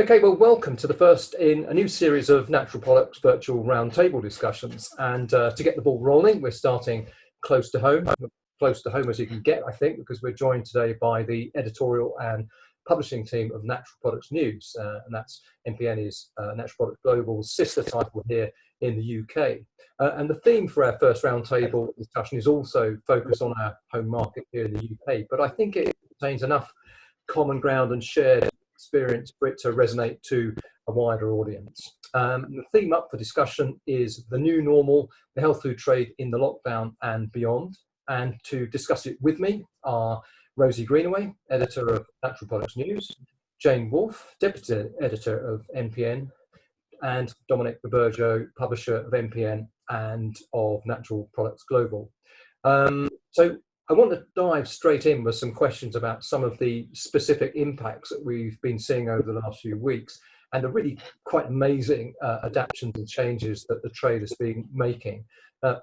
Okay, well, welcome to the first in a new series of Natural Products Virtual Roundtable discussions. And to get the ball rolling, we're starting close to home as you can get, I think, because we're joined today by the editorial and publishing team of Natural Products News, and that's NPN is Natural Products Global's sister title here in the UK. And the theme for our first roundtable discussion is also focused on our home market here in the UK, but I think it contains enough common ground and shared experience for it to resonate to a wider audience. The theme up for discussion is the new normal, the health food trade in the lockdown and beyond. And to discuss it with me are Rosie Greenaway, editor of Natural Products News, Jane Wolfe, deputy editor of NPN, and Dominic Robergo, publisher of NPN and of Natural Products Global. So I want to dive straight in with some questions about some of the specific impacts that we've been seeing over the last few weeks and the really quite amazing adaptations and changes that the trade has been making.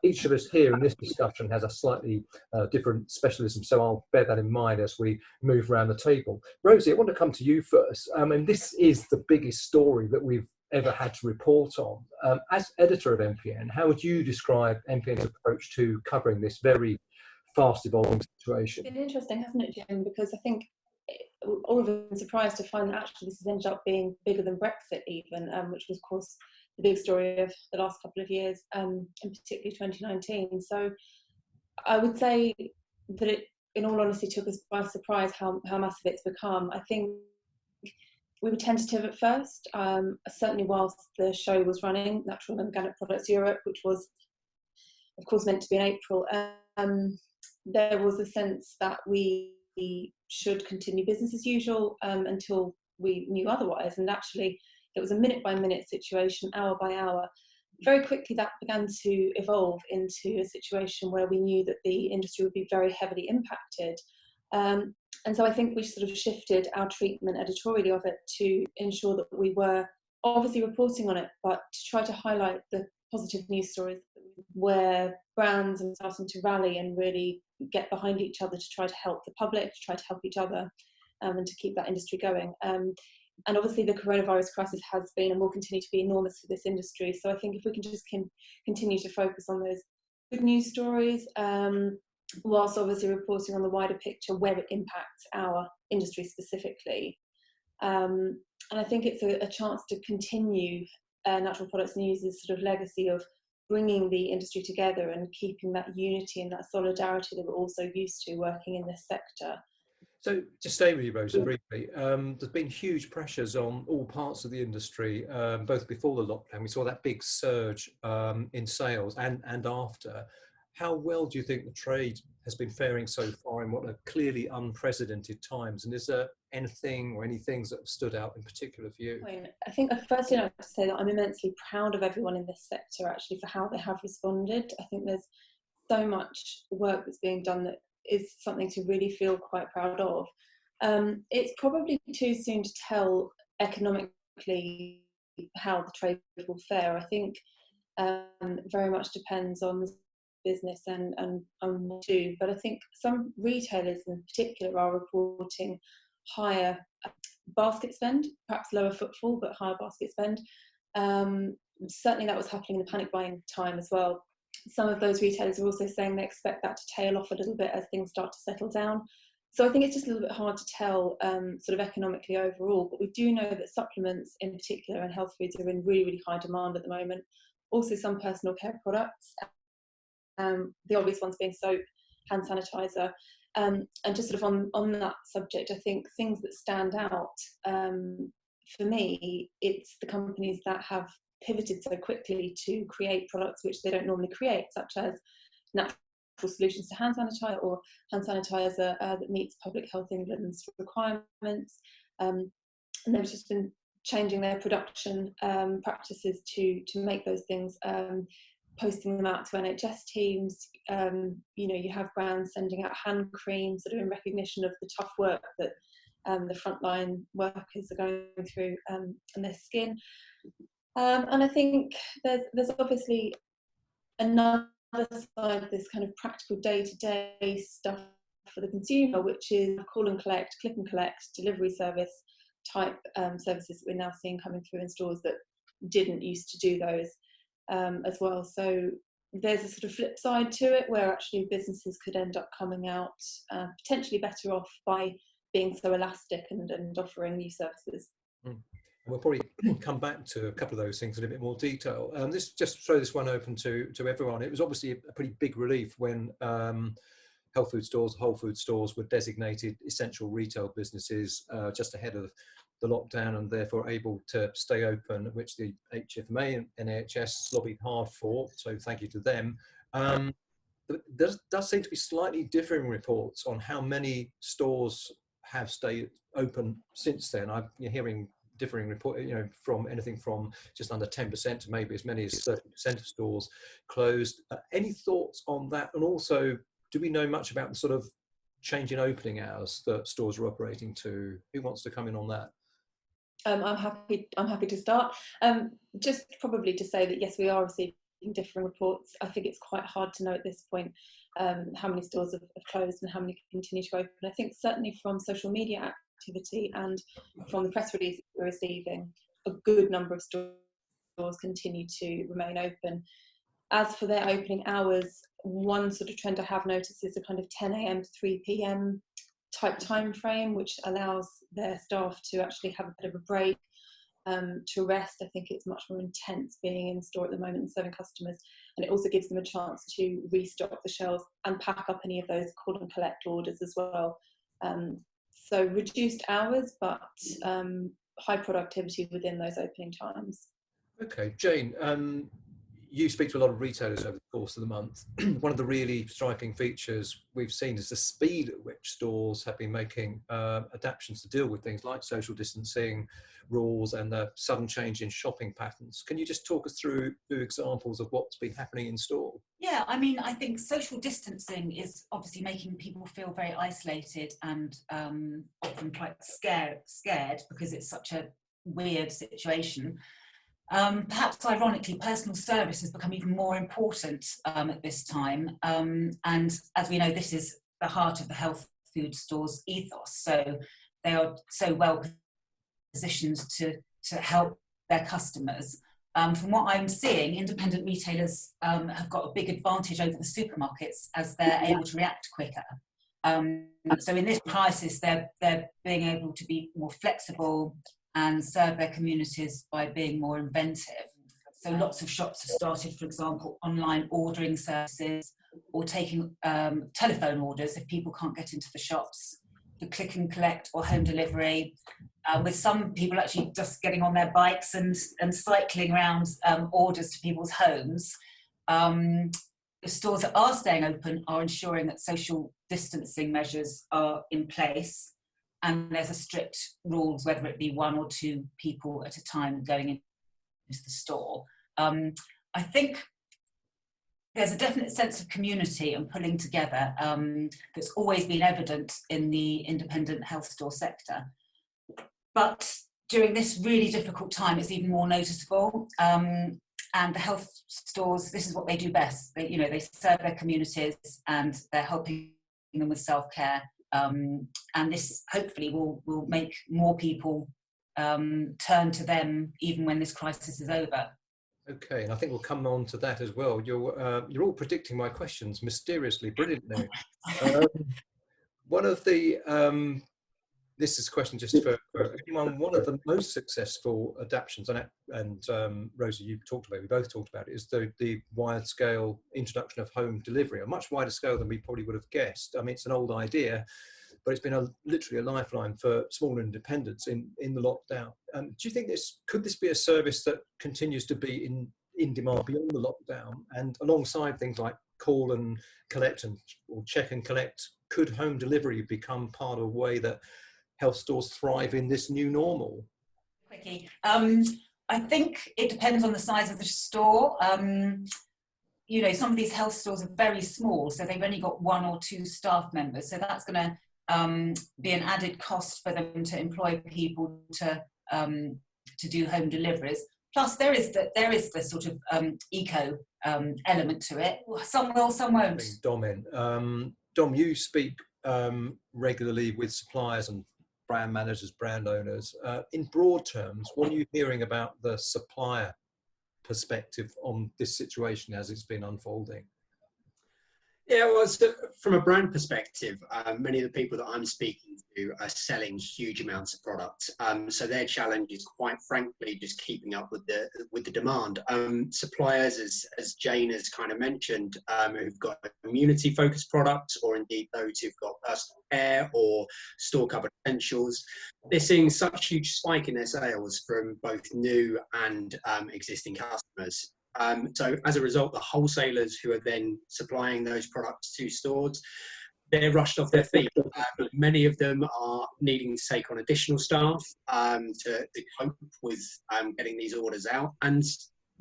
Each of us here in this discussion has a slightly different specialism, so I'll bear that in mind as we move around the table. Rosie, I want to come to you first. And this is the biggest story that we've ever had to report on. As editor of NPN, how would you describe NPN's approach to covering this very fast evolving situation? It's been interesting, hasn't it, Jim? Because I think all of us have been surprised to find that actually this has ended up being bigger than Brexit even, which was of course the big story of the last couple of years, and particularly 2019. So I would say that it, in all honesty, took us by surprise how massive it's become. I think we were tentative at first, certainly whilst the show was running, Natural and Organic Products Europe, which was of course meant to be in April. There was a sense that we should continue business as usual until we knew otherwise. And actually, it was a minute-by-minute situation, hour by hour. Very quickly, that began to evolve into a situation where we knew that the industry would be very heavily impacted. And so I think we sort of shifted our treatment editorially of it to ensure that we were obviously reporting on it, but to try to highlight the positive news stories where brands are starting to rally and really get behind each other to try to help the public, to try to help each other, and to keep that industry going. And obviously the coronavirus crisis has been and will continue to be enormous for this industry. So I think if we can just continue to focus on those good news stories, whilst obviously reporting on the wider picture where it impacts our industry specifically. And I think it's a chance to continue Natural Products News' sort of legacy of bringing the industry together and keeping that unity and that solidarity that we're also used to working in this sector. So to stay with you, Rosie, briefly, there's been huge pressures on all parts of the industry, both before the lockdown. We saw that big surge in sales and after. How well do you think the trade has been faring so far in what are clearly unprecedented times? And is there anything or any things that have stood out in particular for you? I think firstly I'd like to say that I'm immensely proud of everyone in this sector actually for how they have responded. I think there's so much work that's being done that is something to really feel quite proud of. It's probably too soon to tell economically how the trade will fare. I think very much depends on the business and what to do. But I think some retailers in particular are reporting higher basket spend, perhaps lower footfall, but higher basket spend. Certainly that was happening in the panic buying time as well. Some of those retailers are also saying they expect that to tail off a little bit as things start to settle down. So I think it's just a little bit hard to tell sort of economically overall, but we do know that supplements in particular and health foods are in really, really high demand at the moment. Also some personal care products, the obvious ones being soap, hand sanitizer. And just sort of on that subject, I think things that stand out for me, it's the companies that have pivoted so quickly to create products which they don't normally create, such as natural solutions to hand sanitizer or hand sanitizer that meets Public Health England's requirements. And they've just been changing their production practices to make those things, posting them out to NHS teams. You have brands sending out hand creams that are in recognition of the tough work that the frontline workers are going through on their skin. And I think there's obviously another side of this kind of practical day-to-day stuff for the consumer, which is call and collect, click and collect, delivery service type services that we're now seeing coming through in stores that didn't used to do those as well. So there's a sort of flip side to it, where actually businesses could end up coming out potentially better off by being so elastic and offering new services. Mm. We'll probably come back to a couple of those things in a bit more detail. This just throw this one open to everyone. It was obviously a pretty big relief when health food stores, whole food stores were designated essential retail businesses just ahead of the lockdown, and therefore able to stay open, which the HFMA and NHS lobbied hard for. So thank you to them. But there does seem to be slightly differing reports on how many stores have stayed open since then. I'm hearing differing report, from anything from just under 10% to maybe as many as 30% of stores closed. Any thoughts on that? And also, do we know much about the sort of change in opening hours that stores are operating to? Who wants to come in on that? I'm happy to start. Just probably to say that yes, we are receiving different reports. I think it's quite hard to know at this point how many stores have closed and how many continue to open. I think certainly from social media activity and from the press releases we're receiving, a good number of stores continue to remain open. As for their opening hours, one sort of trend I have noticed is a kind of 10 a.m. to 3 p.m. type time frame, which allows their staff to actually have a bit of a break, to rest. I think it's much more intense being in store at the moment and serving customers, and it also gives them a chance to restock the shelves and pack up any of those call and collect orders as well. So reduced hours, but high productivity within those opening times. Okay, Jane, you speak to a lot of retailers over the course of the month. One of the really striking features we've seen is the speed at which stores have been making adaptations to deal with things like social distancing rules and the sudden change in shopping patterns. Can you just talk us through examples of what's been happening in store? Yeah, I mean, I think social distancing is obviously making people feel very isolated and often quite scared because it's such a weird situation. Perhaps ironically, personal service has become even more important at this time. And as we know, this is the heart of the health food store's ethos. So they are so well positioned to help their customers. From what I'm seeing, independent retailers have got a big advantage over the supermarkets as they're able to react quicker. So in this crisis, they're being able to be more flexible and serve their communities by being more inventive. So lots of shops have started, for example, online ordering services or taking telephone orders if people can't get into the shops, for click and collect or home delivery, with some people actually just getting on their bikes and cycling around orders to people's homes. The stores that are staying open are ensuring that social distancing measures are in place, and there's a strict rules, whether it be 1 or 2 people at a time going into the store. I think there's a definite sense of community and pulling together that's always been evident in the independent health store sector. But during this really difficult time, it's even more noticeable. And the health stores, this is what they do best. They serve their communities and they're helping them with self-care. And this hopefully will make more people turn to them even when this crisis is over. Okay, and I think we'll come on to that as well. You're all predicting my questions mysteriously, brilliantly. One of the this is a question just for anyone. One of the most successful adaptations, and Rosie, you talked about, we both talked about it, is the wide-scale introduction of home delivery, a much wider scale than we probably would have guessed. I mean, it's an old idea, but it's been literally a lifeline for small independents in the lockdown. Do you think could this be a service that continues to be in demand beyond the lockdown, and alongside things like call and collect or check and collect? Could home delivery become part of a way that health stores thrive in this new normal? Quickie. I think it depends on the size of the store. Some of these health stores are very small, so they've only got 1 or 2 staff members. So that's going to be an added cost for them to employ people to do home deliveries. Plus, there is the sort of eco element to it. Some will, some won't. Dom, you speak regularly with suppliers and brand managers, brand owners. In broad terms, what are you hearing about the supplier perspective on this situation as it's been unfolding? Yeah, well, so from a brand perspective, many of the people that I'm speaking to are selling huge amounts of product. So their challenge is, quite frankly, just keeping up with the demand. Suppliers, as Jane has kind of mentioned, who've got community-focused products, or indeed those who've got personal care or store covered essentials, they're seeing such huge spike in their sales from both new and existing customers. So as a result, the wholesalers who are then supplying those products to stores, they're rushed off their feet. Many of them are needing to take on additional staff to cope with getting these orders out, and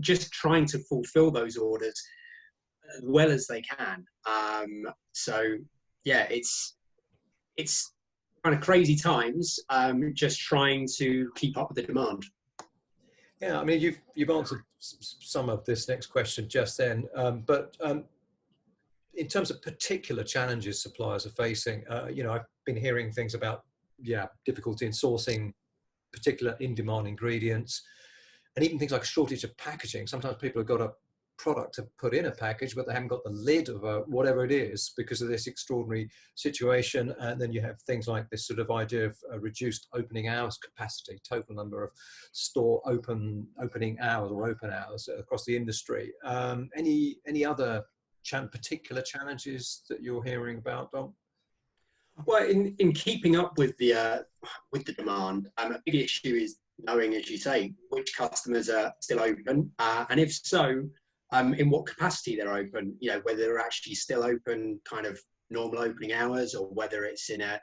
just trying to fulfill those orders as well as they can. So yeah, it's kind of crazy times, just trying to keep up with the demand. Yeah, I mean, you've answered some of this next question just then, but in terms of particular challenges suppliers are facing, I've been hearing things about, difficulty in sourcing particular in-demand ingredients, and even things like a shortage of packaging. Sometimes people have got a product to put in a package, but they haven't got the lid of whatever it is because of this extraordinary situation. And then you have things like this sort of idea of reduced opening hours capacity, total number of store opening hours or open hours across the industry. Any other particular challenges that you're hearing about, Dom? Well, in keeping up with the demand, a big issue is knowing, as you say, which customers are still open, and if so, in what capacity they're open. Whether they're actually still open, kind of normal opening hours, or whether it's in a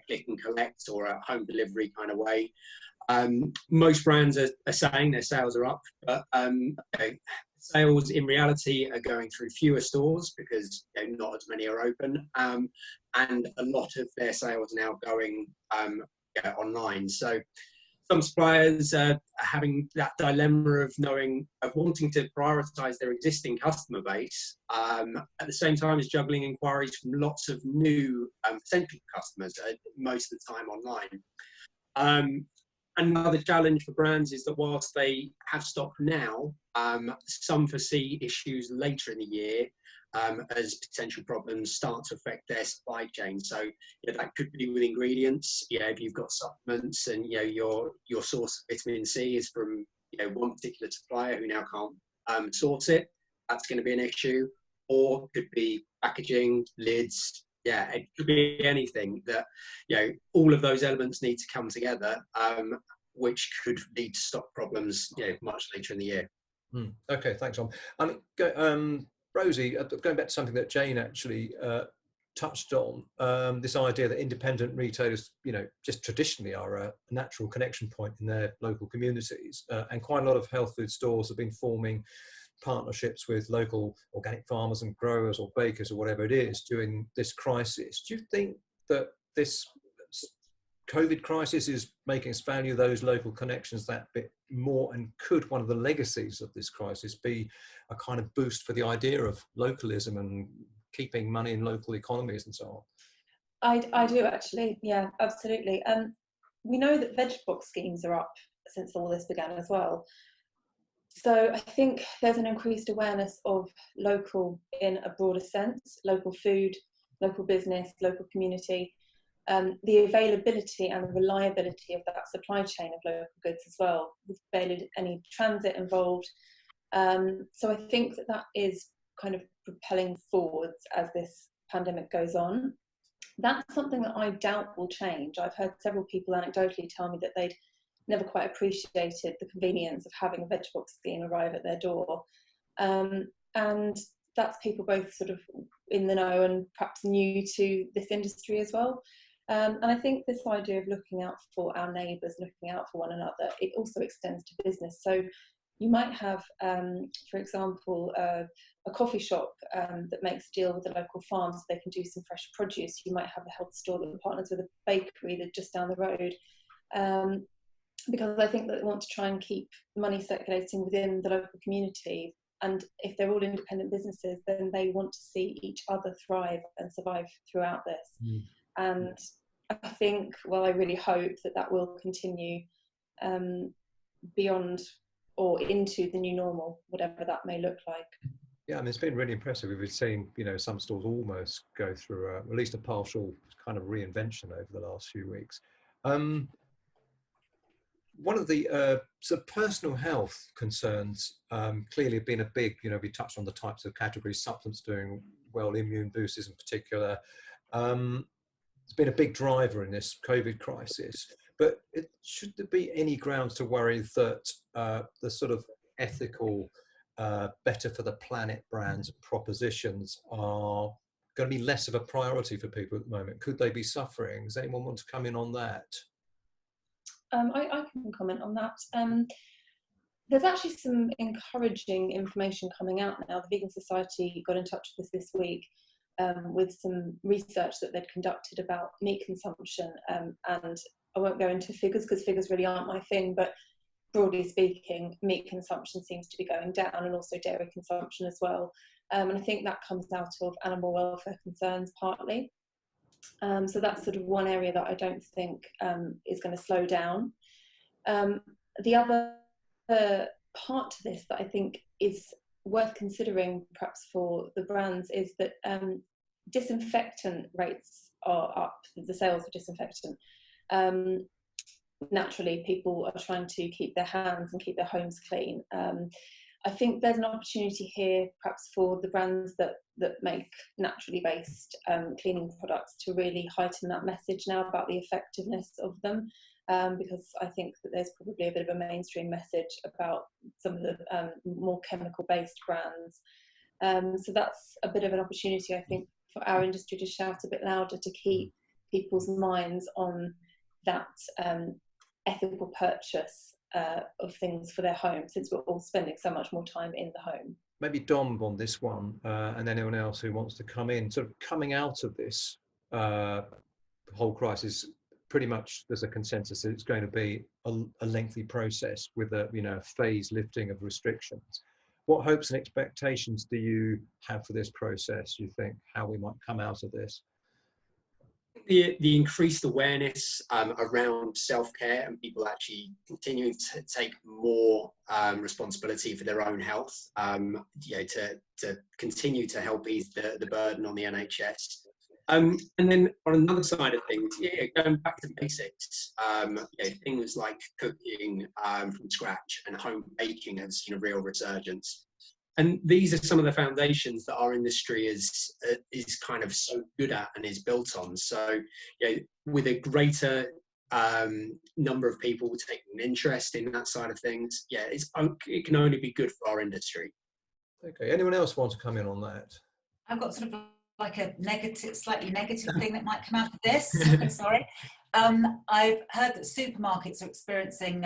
click and collect or a home delivery kind of way. Most brands are saying their sales are up, but sales in reality are going through fewer stores because not as many are open, and a lot of their sales are now going online. So some suppliers are having that dilemma of wanting to prioritise their existing customer base, at the same time as juggling inquiries from lots of new potential customers, most of the time online. Another challenge for brands is that whilst they have stock now, some foresee issues later in the year as potential problems start to affect their supply chain. So that could be with ingredients. If you've got supplements and your source of vitamin C is from one particular supplier who now can't source it, that's going to be an issue. Or it could be packaging, lids. Yeah, it could be anything that, all of those elements need to come together, which could lead to stock problems, much later in the year. Okay, thanks, Tom. Rosie, going back to something that Jane actually touched on, this idea that independent retailers, just traditionally are a natural connection point in their local communities, and quite a lot of health food stores have been forming partnerships with local organic farmers and growers or bakers or whatever it is during this crisis. Do you think that this COVID crisis is making us value those local connections that bit more, and could one of the legacies of this crisis be a kind of boost for the idea of localism and keeping money in local economies and so on? I do actually, yeah, absolutely. We know that veg box schemes are up since all this began as well. So I think there's an increased awareness of local in a broader sense, local food, local business, local community, the availability and the reliability of that supply chain of local goods as well, with barely any transit involved. So I think that is kind of propelling forwards as this pandemic goes on. That's something that I doubt will change. I've heard several people anecdotally tell me that they'd never quite appreciated the convenience of having a veg box scheme arrive at their door. And that's people both sort of in the know and perhaps new to this industry as well. And I think this idea of looking out for our neighbours, looking out for one another, it also extends to business. So you might have, for example, a coffee shop that makes a deal with a local farm so they can do some fresh produce. You might have a health store that partners with a bakery that's just down the road. Because I think that they want to try and keep money circulating within the local community. And if they're all independent businesses, then they want to see each other thrive and survive throughout this. And I think, well, I really hope that that will continue beyond or into the new normal, whatever that may look like. Yeah, I mean, it's been really impressive. We've seen, some stores almost go through at least a partial kind of reinvention over the last few weeks. One of the sort of personal health concerns clearly have been a big, we touched on the types of categories, supplements doing well, immune boosters in particular. It's been a big driver in this COVID crisis, but should there be any grounds to worry that the sort of ethical, better for the planet brands and propositions are going to be less of a priority for people at the moment? Could they be suffering? Does anyone want to come in on that? I can comment on that. There's actually some encouraging information coming out now. The Vegan Society got in touch with us this week with some research that they'd conducted about meat consumption, and I won't go into figures because figures really aren't my thing, but broadly speaking, meat consumption seems to be going down, and also dairy consumption as well. And I think that comes out of animal welfare concerns partly. So that's sort of one area that I don't think is going to slow down. The other part to this that I think is worth considering perhaps for the brands is that disinfectant rates are up, the sales of disinfectant. Naturally, people are trying to keep their hands and keep their homes clean. I think there's an opportunity here perhaps for the brands that make naturally based cleaning products to really heighten that message now about the effectiveness of them, because I think that there's probably a bit of a mainstream message about some of the more chemical based brands. So that's a bit of an opportunity, I think, for our industry to shout a bit louder to keep people's minds on that ethical purchase of things for their home, since we're all spending so much more time in the home. Maybe Dom on this one, and anyone else who wants to come in. Sort of coming out of this whole crisis, pretty much there's a consensus that it's going to be a lengthy process with a phased lifting of restrictions. What hopes and expectations do you have for this process? You think how we might come out of this? The increased awareness around self-care and people actually continuing to take more responsibility for their own health, to continue to help ease the burden on the NHS. And then on another side of things, going back to basics, things like cooking from scratch and home baking has seen a real resurgence. And these are some of the foundations that our industry is kind of so good at and is built on. So, with a greater number of people taking an interest in that side of things, it can only be good for our industry. Okay. Anyone else want to come in on that? I've got sort of like a slightly negative thing that might come out of this. Sorry. I've heard that supermarkets are experiencing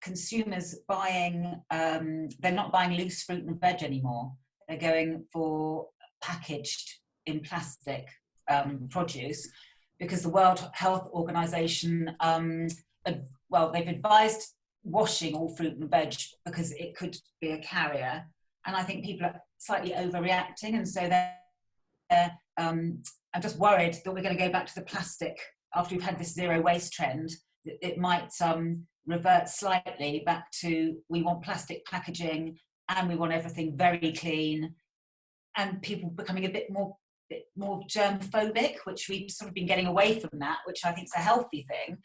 consumers buying, they're not buying loose fruit and veg anymore. They're going for packaged in plastic produce, because the World Health Organization, they've advised washing all fruit and veg because it could be a carrier. And I think people are slightly overreacting. And so I'm just worried that we're going to go back to the plastic after we've had this zero waste trend. It might revert slightly back to, we want plastic packaging and we want everything very clean, and people becoming a bit more germ-phobic, which we've sort of been getting away from that, which I think is a healthy thing.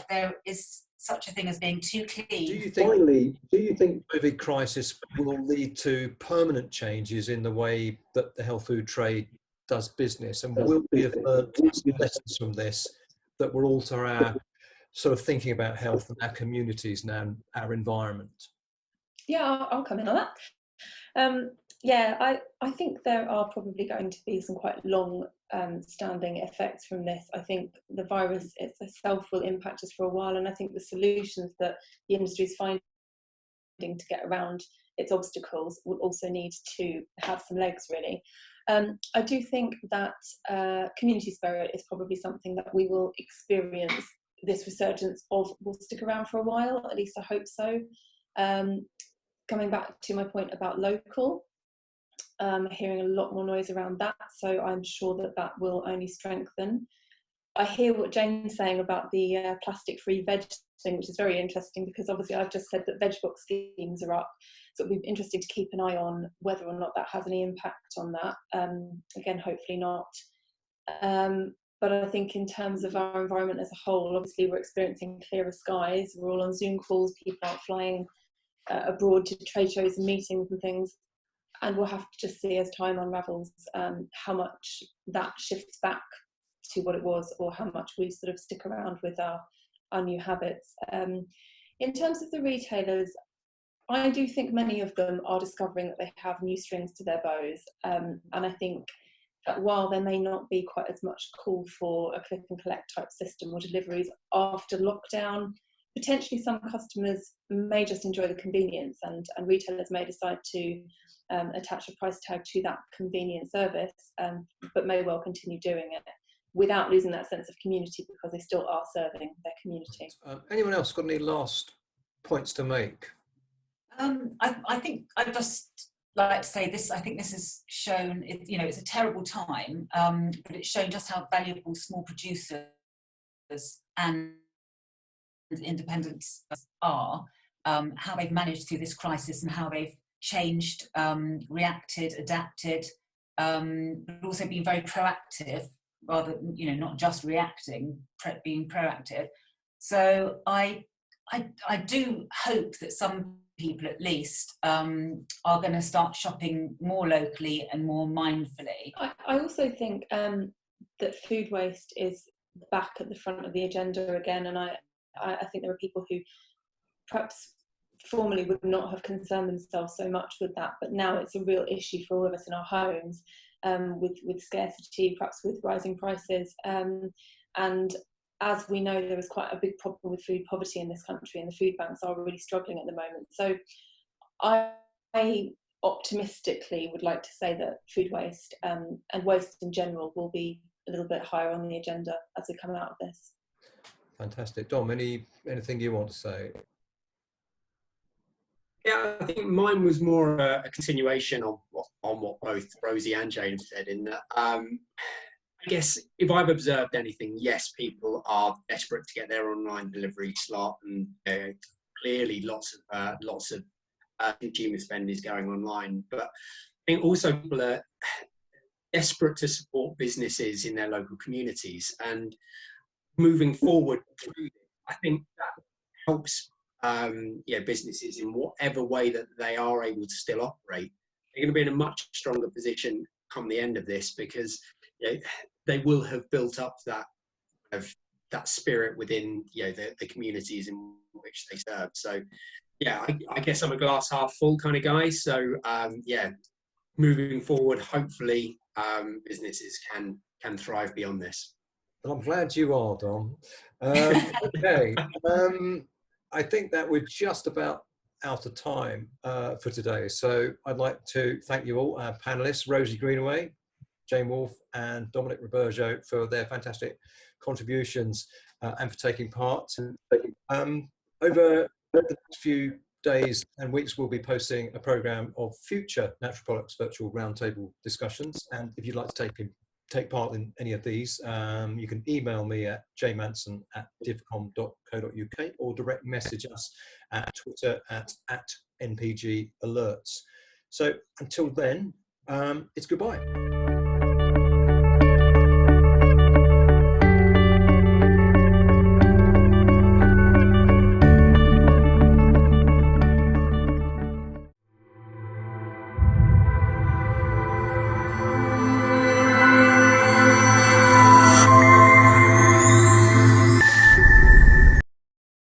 There is such a thing as being too clean. Do you think COVID crisis will lead to permanent changes in the way that the health food trade does business, and will we have learned lessons from this that will alter our sort of thinking about health and our communities and our environment? Yeah, I'll come in on that. I think there are probably going to be some quite long standing effects from this. I think the virus itself will impact us for a while, and I think the solutions that the industry is finding to get around its obstacles will also need to have some legs, really. I do think that community spirit is probably something that we will experience. This resurgence of will stick around for a while, at least I hope so. Coming back to my point about local, hearing a lot more noise around that, so I'm sure that will only strengthen. I hear what Jane's saying about the plastic-free veg thing, which is very interesting, because obviously I've just said that veg box schemes are up, so it'll be interesting to keep an eye on whether or not that has any impact on that. Again, hopefully not. But I think in terms of our environment as a whole, obviously we're experiencing clearer skies. We're all on Zoom calls, people aren't flying abroad to trade shows and meetings and things. And we'll have to just see as time unravels how much that shifts back to what it was, or how much we sort of stick around with our new habits. In terms of the retailers, I do think many of them are discovering that they have new strings to their bows. And I think that while there may not be quite as much call for a click and collect type system or deliveries after lockdown, potentially some customers may just enjoy the convenience, and retailers may decide to attach a price tag to that convenient service, but may well continue doing it without losing that sense of community, because they still are serving their community. Anyone else got any last points to make? I think I'd just like to say this. I think this has shown, it's a terrible time, but it's shown just how valuable small producers and independents are, how they've managed through this crisis, and how they've changed, reacted, adapted, but also been very proactive, rather, not just reacting, being proactive. So I do hope that some people at least are going to start shopping more locally and more mindfully. I also think that food waste is back at the front of the agenda again, and I think there are people who perhaps formerly would not have concerned themselves so much with that, but now it's a real issue for all of us in our homes, with scarcity, perhaps with rising prices, and as we know, there is quite a big problem with food poverty in this country, and the food banks are really struggling at the moment. So I optimistically would like to say that food waste and waste in general will be a little bit higher on the agenda as we come out of this. Fantastic. Dom, anything you want to say? Yeah, I think mine was more a continuation on what both Rosie and Jane said, in that I guess if I've observed anything, yes, people are desperate to get their online delivery slot, and clearly lots of consumer spend is going online. But I think also people are desperate to support businesses in their local communities, and moving forward through this, I think that helps businesses in whatever way that they are able to still operate. They're going to be in a much stronger position come the end of this, because they will have built up that spirit within the communities in which they serve. So I guess I'm a glass half full kind of guy. So moving forward, hopefully businesses can thrive beyond this. Well, I'm glad you are, Dom. Okay. I think that we're just about out of time for today. So I'd like to thank you all, our panelists, Rosie Greenaway, Jane Wolfe and Dominic Robergo, for their fantastic contributions and for taking part. Over the next few days and weeks, we'll be posting a programme of future Natural Products Virtual Roundtable discussions. And if you'd like to take part in any of these, you can email me at jmanson@divcom.co.uk or direct message us at Twitter at NPG Alerts. So until then, it's goodbye.